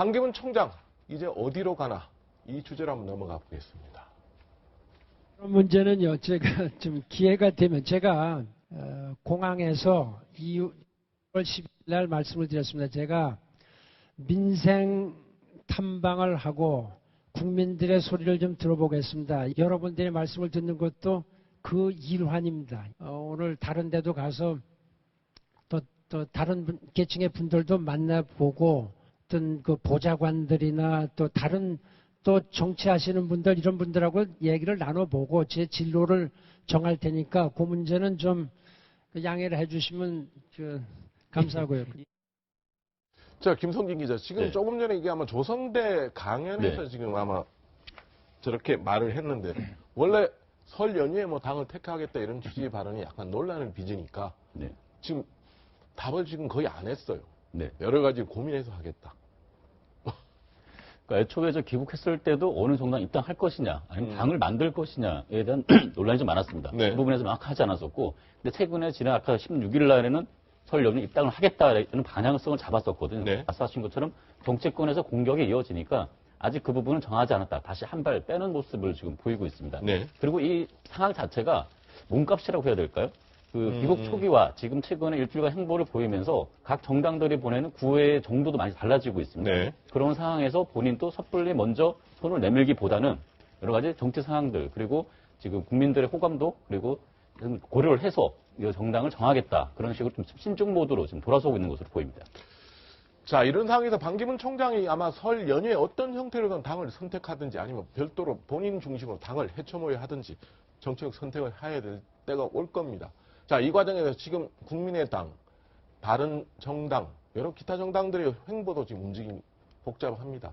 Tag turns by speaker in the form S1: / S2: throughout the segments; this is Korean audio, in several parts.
S1: 반기문 총장 이제 어디로 가나 이 주제로 한번 넘어가 보겠습니다.
S2: 그런 문제는요. 제가 좀 기회가 되면 제가 공항에서 2월 10일 날 말씀을 드렸습니다. 제가 민생 탐방을 하고 국민들의 소리를 좀 들어보겠습니다. 여러분들의 말씀을 듣는 것도 그 일환입니다. 오늘 다른 데도 가서 또 다른 계층의 분들도 만나보고 어떤 그 보좌관들이나 또 다른 또 정치하시는 분들 이런 분들하고 얘기를 나눠보고 제 진로를 정할 테니까 그 문제는 좀 양해를 해주시면 감사하고요.
S1: 자, 김성진 기자, 지금
S3: 네.
S1: 조금 전에 이게 아마 조선대 강연에서
S3: 네.
S1: 지금 아마 저렇게 말을 했는데 원래 설 연휴에 뭐 당을 택하겠다 이런 취지의 발언이 약간 논란을 빚으니까
S3: 네.
S1: 지금 답을 지금 거의 안 했어요.
S3: 네.
S1: 여러 가지 고민해서 하겠다.
S3: 그러니까 애초에 저 귀국했을 때도 어느 정당 입당할 것이냐, 아니면 당을 만들 것이냐에 대한 논란이 좀 많았습니다.
S1: 네.
S3: 그 부분에서 명확하지 않았었고, 근데 최근에 지난 아까 16일 날에는 설 연휴 입당을 하겠다는 방향성을 잡았었거든요.
S1: 네.
S3: 말씀하신 것처럼 정치권에서 공격이 이어지니까 아직 그 부분은 정하지 않았다. 다시 한 발 빼는 모습을 지금 보이고 있습니다.
S1: 네.
S3: 그리고 이 상황 자체가 몸값이라고 해야 될까요? 그 귀국 초기와 지금 최근에 일주일간 행보를 보이면서 각 정당들이 보내는 구애 정도도 많이 달라지고 있습니다.
S1: 네.
S3: 그런 상황에서 본인도 섣불리 먼저 손을 내밀기보다는 여러 가지 정치 상황들 그리고 지금 국민들의 호감도 그리고 고려를 해서 이 정당을 정하겠다. 그런 식으로 좀 신중 모드로 지금 돌아서고 있는 것으로 보입니다.
S1: 자, 이런 상황에서 반기문 총장이 아마 설 연휴에 어떤 형태로든 당을 선택하든지 아니면 별도로 본인 중심으로 당을 헤쳐모여 하든지 정치적 선택을 해야 될 때가 올 겁니다. 자, 이 과정에서 지금 국민의당, 다른 정당, 여러 기타 정당들의 행보도 지금 움직임이 복잡합니다.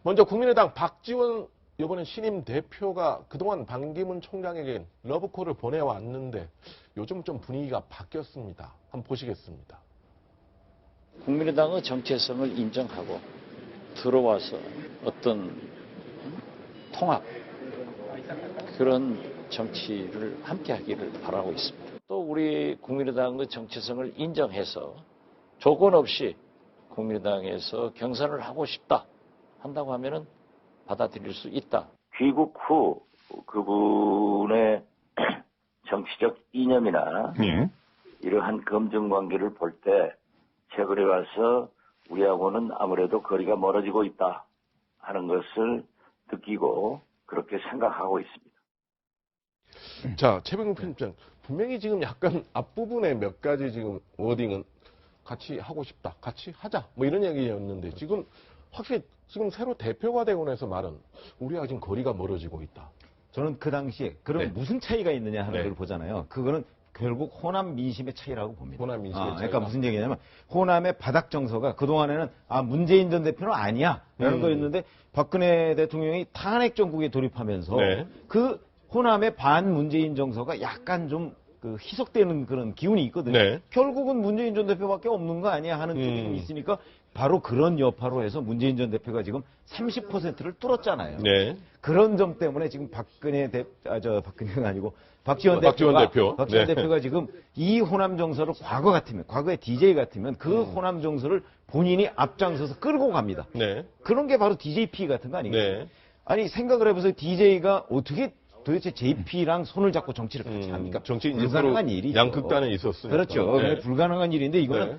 S1: 먼저 국민의당 박지원 이번에 신임 대표가 그동안 반기문 총장에게 러브콜을 보내왔는데 요즘 좀 분위기가 바뀌었습니다. 한번 보시겠습니다.
S4: 국민의당의 정체성을 인정하고 들어와서 어떤 통합 그런 정치를 함께 하기를 바라고 있습니다. 또 우리 국민의당의 정체성을 인정해서 조건 없이 국민의당에서 경선을 하고 싶다 한다고 하면은 받아들일 수 있다.
S5: 귀국 후 그분의 정치적 이념이나 이러한 검증 관계를 볼 때 최근에 와서 우리하고는 아무래도 거리가 멀어지고 있다 하는 것을 느끼고 그렇게 생각하고 있습니다.
S1: 자, 최병훈 편집장, 분명히 지금 약간 앞부분에 몇 가지 지금 워딩은 같이 하고 싶다, 같이 하자, 뭐 이런 얘기였는데 지금 확실히 지금 새로 대표가 되고 나서 말은 우리가 지금 거리가 멀어지고 있다.
S6: 저는 그 당시에 그럼
S1: 네.
S6: 무슨 차이가 있느냐 하는
S1: 네.
S6: 걸 보잖아요. 그거는 결국 호남 민심의 차이라고 봅니다.
S1: 호남 민심의 차이가.
S6: 그러니까 무슨 얘기냐면 호남의 바닥 정서가 그동안에는 문재인 전 대표는 아니야 라는 거였는데 박근혜 대통령이 탄핵 정국에 돌입하면서
S1: 네.
S6: 그 호남의 반 문재인 정서가 약간 좀 그 희석되는 그런 기운이 있거든요.
S1: 네.
S6: 결국은 문재인 전 대표밖에 없는 거 아니야 하는 쪽이 좀 있으니까 바로 그런 여파로 해서 문재인 전 대표가 지금 30%를 뚫었잖아요.
S1: 네.
S6: 그런 점 때문에 지금 박근혜가 아니고 박지원
S1: 대표. 네.
S6: 대표가 지금 이 호남 정서를 과거에 DJ 같으면 그 호남 정서를 본인이 앞장서서 끌고 갑니다.
S1: 네.
S6: 그런 게 바로 DJP 같은 거 아니겠어요?
S1: 네.
S6: 아니 생각을 해보세요. DJ가 어떻게 도대체 JP랑 손을 잡고 정치를 같이 합니까?
S1: 정치
S6: 불가능한 일이죠.
S1: 양극단은 있었으니까.
S6: 그렇죠.
S1: 네.
S6: 불가능한 일인데 이거는
S1: 네.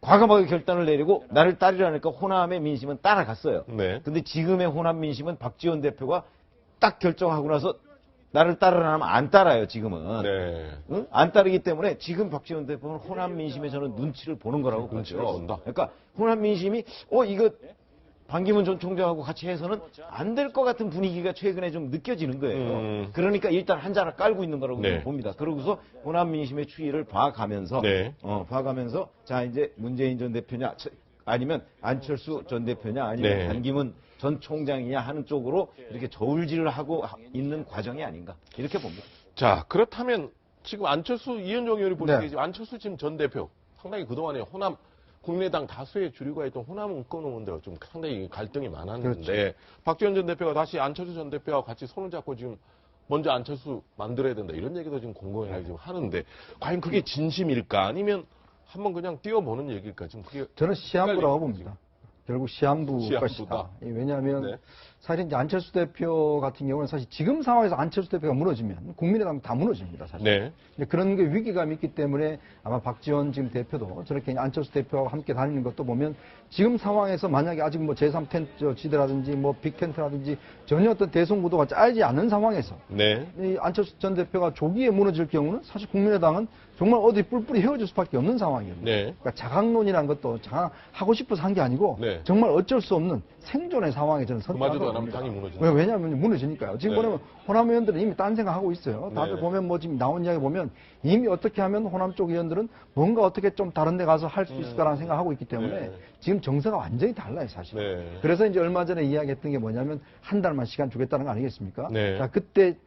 S6: 과감하게 결단을 내리고 나를 따르라니까 호남의 민심은 따라갔어요.
S1: 네.
S6: 근데 지금의 호남 민심은 박지원 대표가 딱 결정하고 나서 나를 따르라 하면 안 따라요, 지금은.
S1: 네.
S6: 응? 안 따르기 때문에 지금 박지원 대표는 호남 민심에 저는 눈치를 보는 거라고
S1: 눈치를
S6: 보죠.
S1: 본다.
S6: 그러니까 호남 민심이 이거 반기문 전 총장하고 같이 해서는 안 될 것 같은 분위기가 최근에 좀 느껴지는 거예요. 그러니까 일단 한 자를 깔고 있는 거라고
S1: 네.
S6: 봅니다. 그러고서 호남 민심의 추이를 봐가면서
S1: 네.
S6: 봐가면서 자 이제 문재인 전 대표냐 아니면 안철수 전 대표냐 아니면
S1: 네.
S6: 반기문 전 총장이냐 하는 쪽으로 이렇게 저울질을 하고 있는 과정이 아닌가 이렇게 봅니다.
S1: 자, 그렇다면 지금 안철수 이현정 의원이 보시기에
S6: 네.
S1: 지금 안철수 지금 전 대표 상당히 그동안에 호남 국민의당 다수의 주류가 있던 호남은 끊어오는데 좀 상당히 갈등이 많았는데
S6: 그렇죠.
S1: 박지원 전 대표가 다시 안철수 전 대표와 같이 손을 잡고 지금 먼저 안철수 만들어야 된다 이런 얘기도 지금 공공연하게 지금 하는데 과연 그게 진심일까 아니면 한번 그냥 띄워보는 얘기일까 지금 그게
S7: 저는 시한부라고 봅니다. 결국 시한부 것이다. 왜냐하면
S1: 네.
S7: 사실 이제 안철수 대표 같은 경우는 사실 지금 상황에서 안철수 대표가 무너지면 국민의당 다 무너집니다. 사실.
S1: 네.
S7: 이제 그런 게 위기감이 있기 때문에 아마 박지원 지금 대표도 저렇게 안철수 대표와 함께 다니는 것도 보면 지금 상황에서 만약에 아직 뭐 제3텐트 지대라든지 뭐 빅텐트라든지 전혀 어떤 대선 구도가 짜이지 않은 상황에서
S1: 네.
S7: 이 안철수 전 대표가 조기에 무너질 경우는 사실 국민의당은 정말 어디 뿔뿔이 헤어질 수밖에 없는 상황이거든요.
S1: 네.
S7: 그러니까 자강론이라는 것도 하고 싶어서 한 게 아니고
S1: 네.
S7: 정말 어쩔 수 없는 생존의 상황에 저는
S1: 그마저도 안 하면
S7: 선택합니다.
S1: 당이 무너진다.
S7: 왜냐하면 무너지니까요. 지금
S1: 네.
S7: 보면 호남 의원들은 이미 딴 생각하고 있어요. 다들
S1: 네.
S7: 보면 뭐 지금 나온 이야기 보면 이미 어떻게 하면 호남 쪽 의원들은 뭔가 어떻게 좀 다른 데 가서 할 수 있을까라는 생각하고 있기 때문에
S1: 네.
S7: 지금 정서가 완전히 달라요, 사실.
S1: 네.
S7: 그래서 이제 얼마 전에 이야기했던 게 뭐냐면 한 달만 시간 주겠다는 거 아니겠습니까?
S1: 네.
S7: 자, 그때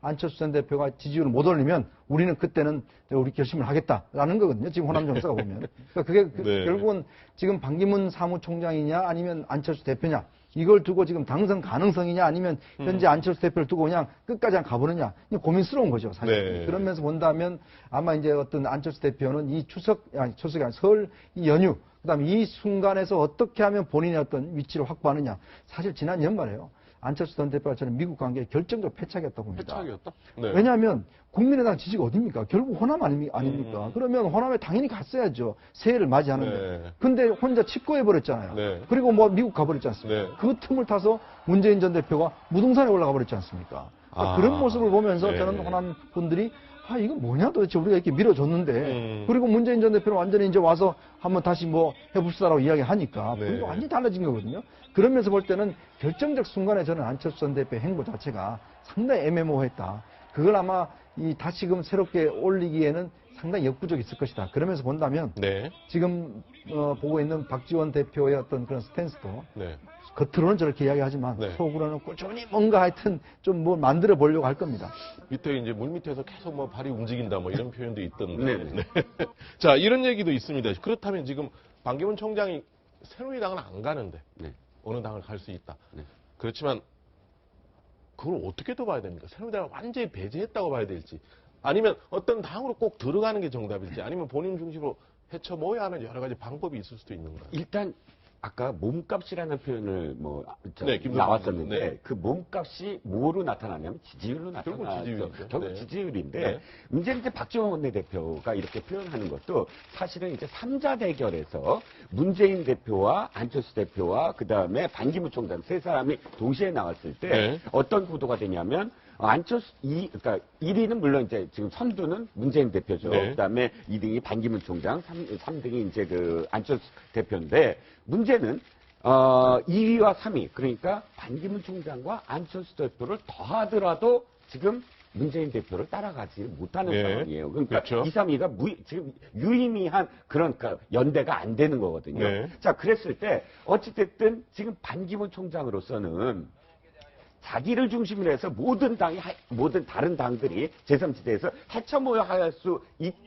S7: 안철수 전 대표가 지지율을 못 올리면 우리는 그때는 우리 결심을 하겠다라는 거거든요. 지금 호남 정서가 보면. 그러니까 그게
S1: 네.
S7: 결국은 지금 반기문 사무총장이냐 아니면 안철수 대표냐 이걸 두고 지금 당선 가능성이냐 아니면 현재 안철수 대표를 두고 그냥 끝까지 그냥 가보느냐 고민스러운 거죠, 사실.
S1: 네.
S7: 그러면서 본다면 아마 이제 어떤 안철수 대표는 이 추석이 아니라 설 이 연휴 그다음에 이 순간에서 어떻게 하면 본인의 어떤 위치를 확보하느냐. 사실 지난 연말에요. 안철수 전 대표가 저는 미국 관계에 결정적 패착이었다고 봅니다.
S1: 패착이었다? 네.
S7: 왜냐하면 국민의당 지지가 어딥니까? 결국 호남 아닙니까? 그러면 호남에 당연히 갔어야죠. 새해를 맞이하는데.
S1: 네.
S7: 근데 혼자 집거해버렸잖아요.
S1: 네.
S7: 그리고 뭐 미국 가버렸지 않습니까?
S1: 네.
S7: 그 틈을 타서 문재인 전 대표가 무등산에 올라가 버렸지 않습니까? 그러니까 그런 모습을 보면서
S1: 네.
S7: 저는 호남 분들이 이거 뭐냐 도대체 우리가 이렇게 밀어줬는데. 그리고 문재인 전 대표는 완전히 이제 와서 한번 다시 뭐 해봅시다라고 이야기하니까.
S1: 네.
S7: 분위기가 완전히 달라진 거거든요. 그러면서 볼 때는 결정적 순간에 저는 안철수 전 대표의 행보 자체가 상당히 애매모호했다. 그걸 아마 다시금 새롭게 올리기에는 상당히 역부족이 있을 것이다. 그러면서 본다면
S1: 네.
S7: 지금 보고 있는 박지원 대표의 어떤 그런 스탠스도
S1: 네.
S7: 겉으로는 저렇게 이야기하지만
S1: 네.
S7: 속으로는 꾸준히 뭔가 하여튼 좀 뭐 만들어 보려고 할 겁니다.
S1: 밑에 이제 물 밑에서 계속 뭐 발이 움직인다 뭐 이런 표현도 있던데.
S3: 네.
S1: 자, 이런 얘기도 있습니다. 그렇다면 지금 반기문 총장이 새누리당은 안 가는데
S3: 네.
S1: 어느 당을 갈 수 있다.
S3: 네.
S1: 그렇지만 그걸 어떻게 더 봐야 됩니까? 새누리당을 완전히 배제했다고 봐야 될지 아니면 어떤 당으로 꼭 들어가는 게 정답일지 아니면 본인 중심으로 헤쳐 모여야 하는 여러 가지 방법이 있을 수도 있는 거예요.
S8: 일단 아까 몸값이라는 표현을
S1: 네, 김성수
S8: 나왔었는데
S1: 네.
S8: 그 몸값이 뭐로 나타나냐면 지지율로
S1: 결국
S8: 나타나죠.
S1: 지지율이죠.
S8: 결국
S1: 네.
S8: 지지율인데
S1: 네.
S8: 문제는 이제 박지원 원내대표가 이렇게 표현하는 것도 사실은 이제 3자 대결에서 문재인 대표와 안철수 대표와 그 다음에 반기문 총장 세 사람이 동시에 나왔을 때
S1: 네.
S8: 어떤 구도가 되냐면 그러니까 1위는 물론 이제 지금 선두는 문재인 대표죠.
S1: 네.
S8: 그다음에 2등이 반기문 총장, 3등이 이제 그 안철수 대표인데 문제는 2위와 3위 그러니까 반기문 총장과 안철수 대표를 더하더라도 지금 문재인 대표를 따라가지 못하는
S1: 네.
S8: 상황이에요. 그러니까
S1: 그렇죠.
S8: 2, 3위가 지금 유의미한 그런 연대가 안 되는 거거든요.
S1: 네.
S8: 자, 그랬을 때 어찌됐든 지금 반기문 총장으로서는 자기를 중심으로 해서 모든 다른 당들이 제3지대에서 헤쳐모여 할 수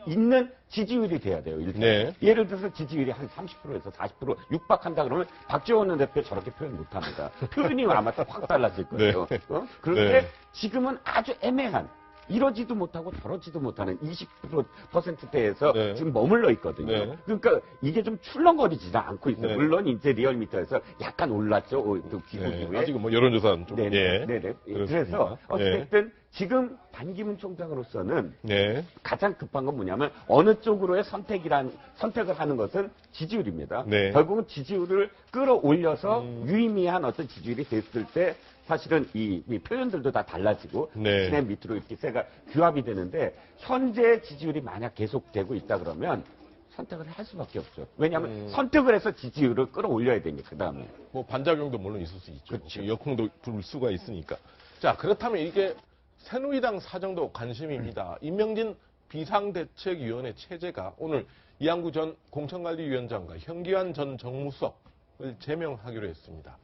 S8: 있는 지지율이 돼야 돼요. 일단.
S1: 네.
S8: 예를 들어서 지지율이 한 30%에서 40% 육박한다 그러면 박지원 원내대표 저렇게 표현 못합니다. 표현이 아마 확 달라질 거예요.
S1: 네.
S8: 그런데
S1: 네.
S8: 지금은 아주 애매한 이러지도 못하고 저러지도 못하는 20%대에서
S1: 네.
S8: 지금 머물러 있거든요.
S1: 네.
S8: 그러니까 이게 좀 출렁거리지도 않고 있어요.
S1: 네.
S8: 물론 이제 리얼미터에서 약간 올랐죠. 또 기고
S1: 네.
S8: 이후에.
S1: 아직은 뭐 여론조사는 좀.
S8: 네네.
S1: 예.
S8: 네네.
S1: 그렇습니다.
S8: 그래서 어쨌든 지금 반기문 총장으로서는
S1: 네.
S8: 가장 급한 건 뭐냐면 어느 쪽으로의 선택을 하는 것은 지지율입니다.
S1: 네.
S8: 결국은 지지율을 끌어올려서 유의미한 어떤 지지율이 됐을 때 사실은 이 표현들도 다 달라지고
S1: 네.
S8: 진행 밑으로 이렇게 세가 규합이 되는데 현재 지지율이 만약 계속되고 있다 그러면 선택을 할 수밖에 없죠. 왜냐하면 선택을 해서 지지율을 끌어올려야 되니까 그다음에.
S1: 뭐 반작용도 물론 있을 수 있죠.
S8: 그렇죠.
S1: 역풍도 불 수가 있으니까. 자, 그렇다면 이게 새누리당 사정도 관심입니다. 임명진 비상대책위원회 체제가 오늘 이한구 전 공천관리위원장과 현기환 전 정무수석을 제명하기로 했습니다.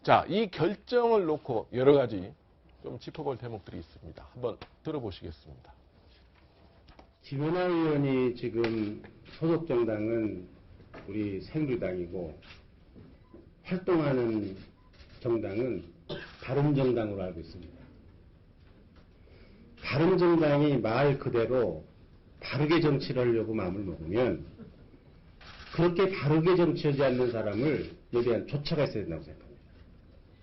S1: 자, 이 결정을 놓고 여러 가지 좀 짚어볼 대목들이 있습니다. 한번 들어보시겠습니다.
S9: 김연아 의원이 지금 소속 정당은 우리 새누리당이고 활동하는 정당은 바른정당으로 알고 있습니다. 바른정당이 말 그대로 바르게 정치를 하려고 마음을 먹으면 그렇게 바르게 정치하지 않는 사람을 에 대한 조처가 있어야 된다고 생각합니다.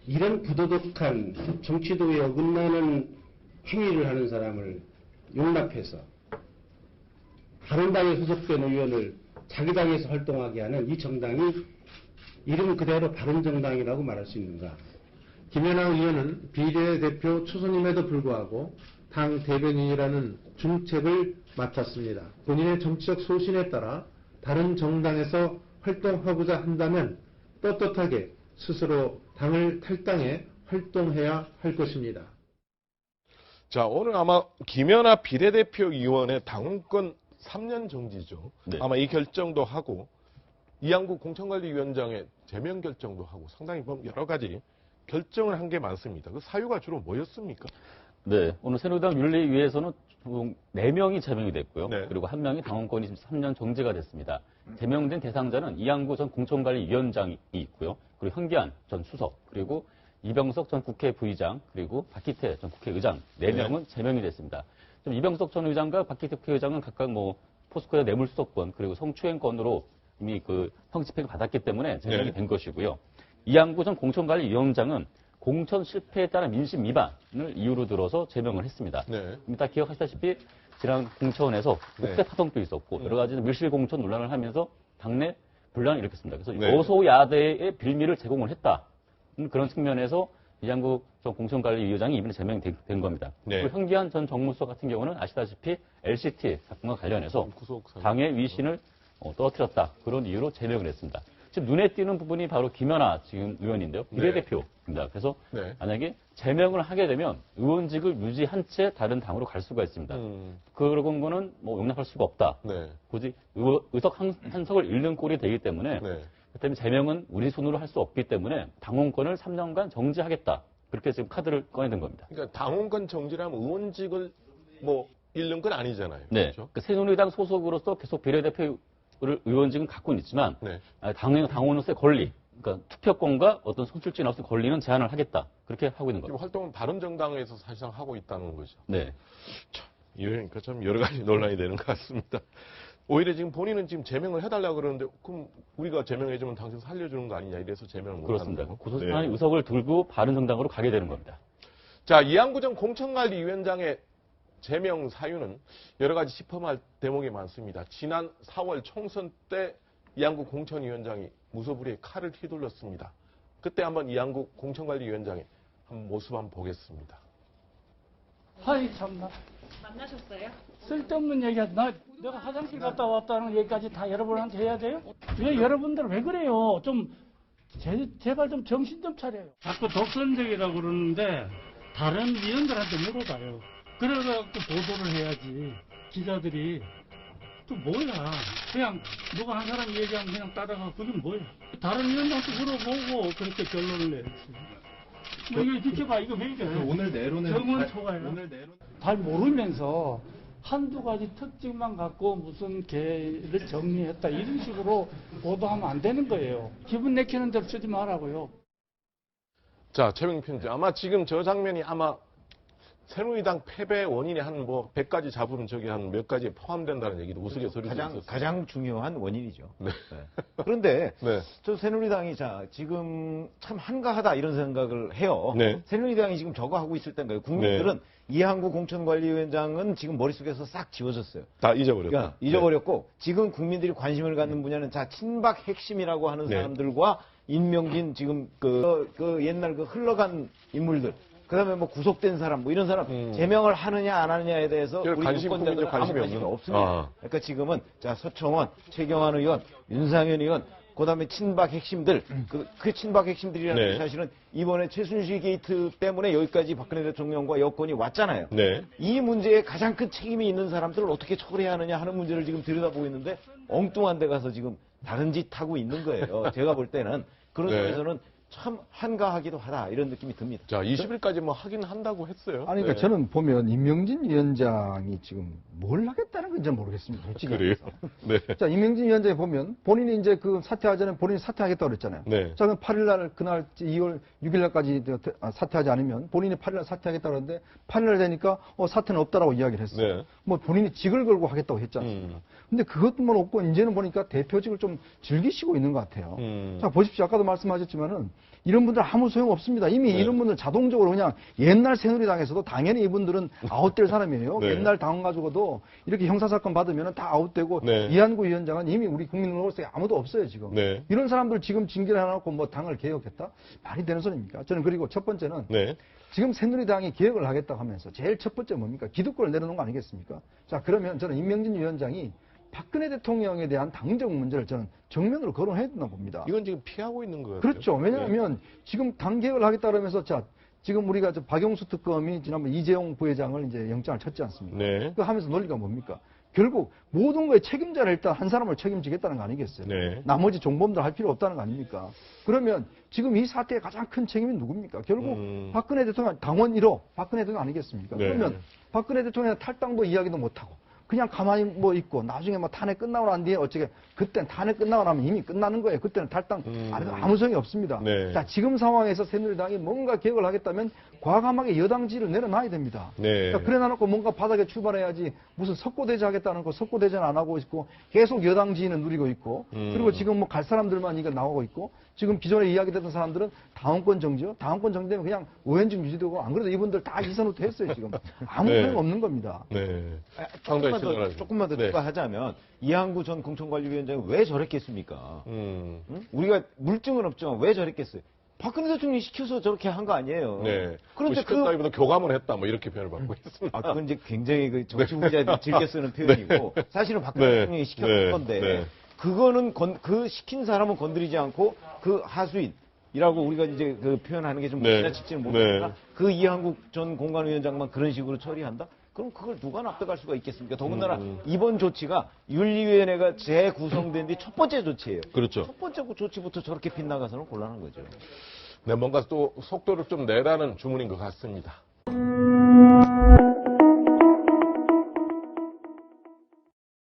S9: 이런 부도덕한 정치도에 어긋나는 행위를 하는 사람을 용납해서 다른 당에 소속된 의원을 자기 당에서 활동하게 하는 이 정당이 이름 그대로 바른정당이라고 말할 수 있는가?
S10: 김연아 의원은 비례대표 초선임에도 불구하고 당 대변인이라는 중책을 맡았습니다. 본인의 정치적 소신에 따라 다른 정당에서 활동하고자 한다면 떳떳하게 스스로 당을 탈당해 활동해야 할 것입니다.
S1: 자, 오늘 아마 김연아 비례대표 의원의 당원권 3년 정지죠.
S3: 네.
S1: 아마 이 결정도 하고 이양구 공천관리위원장의 제명 결정도 하고 상당히 여러 가지 결정을 한 게 많습니다. 그 사유가 주로 뭐였습니까?
S3: 네, 오늘 새누리당 윤리위에서는 총 4명이 제명이 됐고요.
S1: 네.
S3: 그리고 1명이 당원권이 3년 정지가 됐습니다. 제명된 대상자는 이양구 전 공천관리위원장이 있고요. 그리고 현기한 전 수석, 그리고 이병석 전 국회 부의장, 그리고 박기태 전 국회의장 4명은 제명이 됐습니다. 좀 이병석 전 의장과 박기태 국회의장은 각각 포스코의 뇌물수석권 그리고 성추행권으로 이미 그 형집행을 받았기 때문에 제명이 된 것이고요. 이양구 전 공천관리위원장은 공천 실패에 따른 민심 위반을 이유로 들어서 제명을 했습니다.
S1: 네.
S3: 다 기억하시다시피 지난 공천에서 국회 파동도 있었고 여러 가지 밀실 공천 논란을 하면서 당내 분란을 일으켰습니다. 그래서 여소야대의 빌미를 제공을 했다. 그런 측면에서 이양구 전 공천관리위원장이 이번에 제명이 된 겁니다.
S1: 네.
S3: 그리고 현기한 전 정무수석 같은 경우는 아시다시피 LCT 사건과 관련해서 당의 위신을 떨어뜨렸다. 그런 이유로 제명을 했습니다. 지금 눈에 띄는 부분이 바로 김연아 지금 의원인데요. 비례대표입니다. 그래서 만약에 제명을 하게 되면 의원직을 유지한 채 다른 당으로 갈 수가 있습니다. 그런 거는 용납할 수가 없다. 굳이 의석 한 석을 잃는 꼴이 되기 때문에 그 때문에 제명은 우리 손으로 할 수 없기 때문에 당원권을 3년간 정지하겠다. 그렇게 지금 카드를 꺼내든 겁니다.
S1: 그러니까 당원권 정지라면 의원직을 잃는 건 아니잖아요.
S3: 네.
S1: 그렇죠?
S3: 그 새누리당 소속으로서 계속 비례대표 의원직은 갖고 있지만 당원으로서의 권리, 그러니까 투표권과 어떤 선출직으로서의 권리는 제한을 하겠다. 그렇게 하고 있는 겁니다.
S1: 활동은 바른정당에서 사실상 하고 있다는 거죠.
S3: 네.
S1: 이러니까 참 여러 가지 논란이 되는 것 같습니다. 오히려 지금 본인은 지금 제명을 해달라고 그러는데 그럼 우리가 제명해주면 당신 살려주는 거 아니냐 이래서 제명을 못
S3: 그렇습니다.
S1: 하는 거고.
S3: 고소탄의 의석을 들고 바른정당으로 가게 되는 겁니다.
S1: 자, 이양구 전 공천관리위원장의 제명 사유는 여러 가지 짚어말 대목이 많습니다. 지난 4월 총선 때 이양구 공천위원장이 무소불위에 칼을 휘둘렀습니다. 그때 한번 이양구 공천관리위원장의 한 모습 한번 보겠습니다.
S11: 아이 참나.
S12: 만나셨어요?
S11: 쓸데없는 얘기하지. 내가 화장실 갔다 왔다는 얘기까지 다 여러분한테 해야 돼요? 왜 여러분들 왜 그래요? 좀 제발 좀 정신 좀 차려요. 자꾸 독선적이라고 그러는데 다른 위원들한테 물어봐요. 그래갖고 보도를 해야지. 기자들이 또 뭐야? 그냥 누가 한 사람이 얘기하면 그냥 따라가. 그게 뭐야? 다른 위원한테 물어보고 그렇게 결론을 내야지. 이거 지켜봐. 이거 왜 이래?
S10: 오늘 내로는
S11: 정원 초과야. 잘 모르면서 한두 가지 특징만 갖고 무슨 개를 정리했다 이런 식으로 보도하면 안 되는 거예요. 기분 내키는 대로 쓰지 말라고요.
S1: 자, 최병 편지. 아마 지금 저 장면이 아마 새누리당 패배 원인이 한 100가지 잡으면 저기 한 몇 가지에 포함된다는 얘기도 우스갯소리도 있었어요.
S6: 가장 중요한 원인이죠.
S1: 네.
S6: 그런데 저 새누리당이 지금 참 한가하다 이런 생각을 해요. 새누리당이 지금 저거 하고 있을 때인가요? 국민들은 이양구 공천관리위원장은 지금 머릿속에서 싹 지워졌어요.
S1: 다 잊어버렸다.
S6: 그러니까 잊어버렸고 지금 국민들이 관심을 갖는 분야는 친박 핵심이라고 하는 사람들과 임명진 지금 그 옛날 흘러간 인물들. 그다음에 구속된 사람 이런 사람 제명을 하느냐 안 하느냐에 대해서 우리 유권자들은 아무 관심이 없습니다. 그러니까 지금은 서청원, 최경환 의원, 윤상현 의원, 그다음에 친박 핵심들 그 친박 핵심들이라는 게 사실은 이번에 최순실 게이트 때문에 여기까지 박근혜 대통령과 여권이 왔잖아요. 이 문제에 가장 큰 책임이 있는 사람들을 어떻게 처벌해야 하느냐 하는 문제를 지금 들여다보고 있는데 엉뚱한 데 가서 지금 다른 짓 하고 있는 거예요. 제가 볼 때는 그런 점에서는 참 한가하기도 하다 이런 느낌이 듭니다.
S1: 자, 20일까지 뭐 하긴 한다고 했어요.
S7: 아니, 그러니까
S1: 네.
S7: 저는 보면 임명진 위원장이 지금 뭘 하겠다는 건지 모르겠습니다. 솔직히.
S1: 그래요? 네.
S7: 자, 임명진 위원장이 보면 본인이 이제 그 사퇴하기 전에 본인이 사퇴하겠다고 그랬잖아요.
S1: 네.
S7: 자, 그럼 8일날 그날 2월 6일날까지 사퇴하지 않으면 본인이 8일날 사퇴하겠다고 그러는데 8일날 되니까 사퇴는 없다라고 이야기를 했어요.
S1: 네.
S7: 뭐 본인이 직을 걸고 하겠다고 했지 않습니까? 근데 그것만 없고 이제는 보니까 대표직을 좀 즐기시고 있는 것 같아요. 자, 보십시오. 아까도 말씀하셨지만은 이런 분들 아무 소용 없습니다. 이미
S1: 네.
S7: 이런 분들 자동적으로 그냥 옛날 새누리당에서도 당연히 이분들은 아웃될 사람이에요.
S1: 네.
S7: 옛날 당원 가지고도 이렇게 형사사건 받으면 다 아웃되고
S1: 네.
S7: 이한구 위원장은 이미 우리 국민으로서 아무도 없어요, 지금.
S1: 네.
S7: 이런 사람들 지금 징계를 해놓고 뭐 당을 개혁했다? 말이 되는 소리입니까? 저는 그리고 첫 번째는
S1: 네.
S7: 지금 새누리당이 개혁을 하겠다고 하면서 제일 첫 번째 뭡니까? 기득권을 내려놓은 거 아니겠습니까? 자, 그러면 저는 임명진 위원장이 박근혜 대통령에 대한 당적 문제를 저는 정면으로 거론해야 된다고 봅니다.
S1: 이건 지금 피하고 있는 거예요.
S7: 그렇죠. 왜냐하면 지금 당 개혁을 하겠다 그러면서 자, 지금 우리가 박영수 특검이 지난번 이재용 부회장을 이제 영장을 쳤지 않습니까?
S1: 네.
S7: 그 하면서 논리가 뭡니까? 결국 모든 거에 책임자를 일단 한 사람을 책임지겠다는 거 아니겠어요?
S1: 네.
S7: 나머지 종범들 할 필요 없다는 거 아닙니까? 그러면 지금 이 사태의 가장 큰 책임이 누굽니까? 결국 박근혜 대통령 당원 1호 박근혜 대통령 아니겠습니까?
S1: 네.
S7: 그러면 박근혜 대통령 탈당도 이야기도 못하고 그냥 가만히 뭐 있고 나중에 뭐 탄핵 끝나고 난 뒤에 어떻게 그때는 탄핵 끝나고 나면 이미 끝나는 거예요. 그때는 탈당 안 해도 아무 소용이 없습니다.
S1: 네.
S7: 자, 지금 상황에서 새누리당이 뭔가 개혁을 하겠다면 과감하게 여당지를 내려놔야 됩니다.
S1: 네.
S7: 자, 그래 놔놓고 뭔가 바닥에 출발해야지 무슨 석고대제 하겠다는 거 석고대제는 안 하고 있고 계속 여당지는 누리고 있고 그리고 지금 뭐 갈 사람들만 이거 나오고 있고 지금 기존에 이야기됐던 사람들은 당원권 정지요. 당원권 정지되면 그냥 오현중 유지되고 안 그래도 이분들 다 이선후퇴 했어요 지금. 아무
S1: 네.
S7: 소용 없는 겁니다.
S1: 네. 상당히
S6: 조금만 더
S1: 네.
S6: 추가하자면 이한구 전 공천관리위원장이 왜 저랬겠습니까? 응? 우리가 물증은 없지만 왜 저랬겠어요? 박근혜 대통령이 시켜서 저렇게 한 거 아니에요.
S1: 네.
S6: 그런데
S1: 뭐 시켰다기보다 교감을 했다, 뭐 이렇게 표현을 받고 있습니다.
S6: 그건 이제 굉장히 그 정치 부자들이 즐겨 쓰는 표현이고 사실은 박근혜
S1: 네.
S6: 대통령이 시켰던
S1: 네.
S6: 건데
S1: 네.
S6: 그거는 그 시킨 사람은 건드리지 않고 그 하수인이라고 우리가 이제 그 표현하는 게 좀
S1: 네.
S6: 지나칠지는 모르겠으나
S1: 네.
S6: 그 이한국 전 공관위원장만 그런 식으로 처리한다? 그럼 그걸 누가 납득할 수가 있겠습니까? 더군다나 이번 조치가 윤리위원회가 재구성된 뒤 첫 번째 조치예요.
S1: 그렇죠.
S6: 첫 번째 조치부터 저렇게 빗나가서는 곤란한 거죠.
S1: 네, 뭔가 또 속도를 좀 내라는 주문인 것 같습니다.